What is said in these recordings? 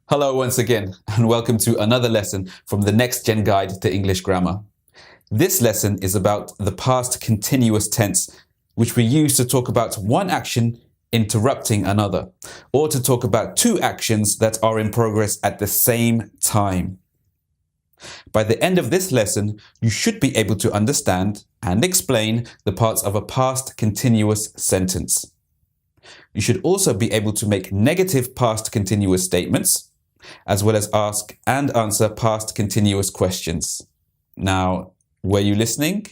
Hello once again, and welcome to another lesson from the Next Gen Guide to English Grammar. This lesson is about the past continuous tense, which we use to talk about one action interrupting another, or to talk about two actions that are in progress at the same time. By the end of this lesson, you should be able to understand and explain the parts of a past continuous sentence. You should also be able to make negative past continuous statements, as well as ask and answer past continuous questions. Now, were you listening?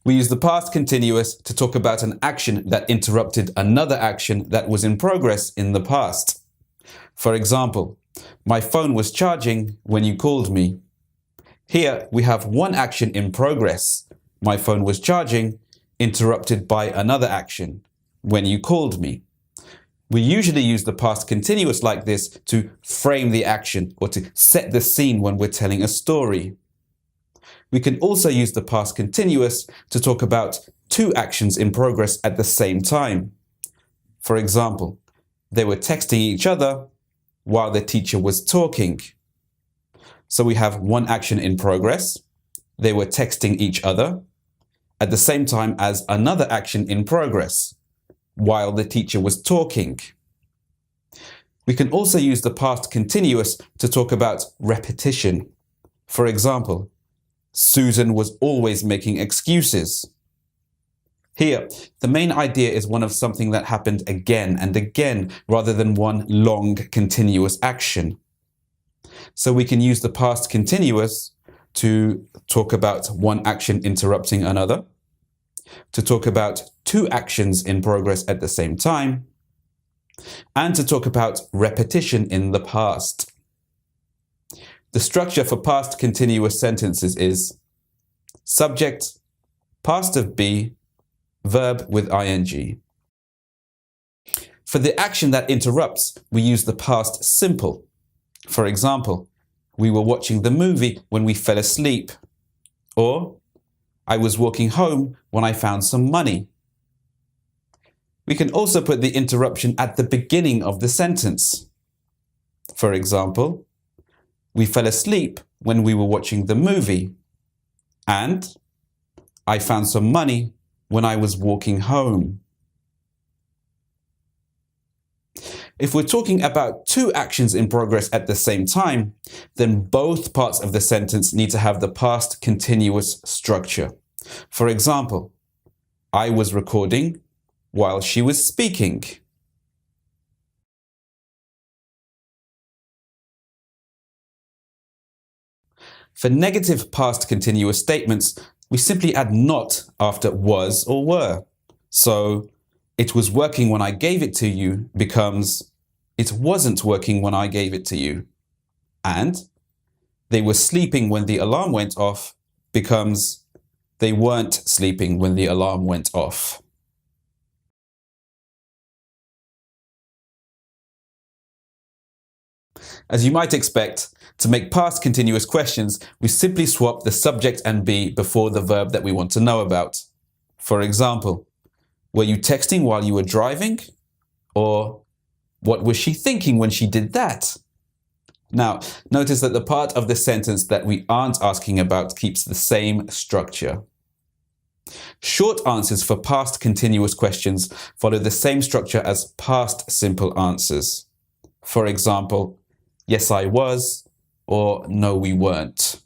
We use the past continuous to talk about an action that interrupted another action that was in progress in the past. For example, my phone was charging when you called me. Here we have one action in progress, my phone was charging, interrupted by another action, when you called me. We usually use the past continuous like this to frame the action or to set the scene when we're telling a story. We can also use the past continuous to talk about two actions in progress at the same time. For example, they were texting each other while the teacher was talking. So we have one action in progress. They were texting each other at the same time as another action in progress while the teacher was talking. We can also use the past continuous to talk about repetition. For example, Susan was always making excuses. Here, the main idea is one of something that happened again and again rather than one long continuous action. So we can use the past continuous to talk about one action interrupting another, to talk about two actions in progress at the same time, and to talk about repetition in the past. The structure for past continuous sentences is subject, past of be, verb with ing. For the action that interrupts, we use the past simple. For example, we were watching the movie when we fell asleep. Or, I was walking home when I found some money. We can also put the interruption at the beginning of the sentence. For example, we fell asleep when we were watching the movie. And I found some money when I was walking home. If we're talking about two actions in progress at the same time, then both parts of the sentence need to have the past continuous structure. For example, I was recording while she was speaking. For negative past continuous statements, we simply add not after was or were. So, it was working when I gave it to you becomes it wasn't working when I gave it to you. And they were sleeping when the alarm went off becomes they weren't sleeping when the alarm went off. As you might expect, to make past continuous questions, we simply swap the subject and be before the verb that we want to know about. For example, were you texting while you were driving? Or, what was she thinking when she did that? Now, notice that the part of the sentence that we aren't asking about keeps the same structure. Short answers for past continuous questions follow the same structure as past simple answers. For example, yes, I was, or no, we weren't.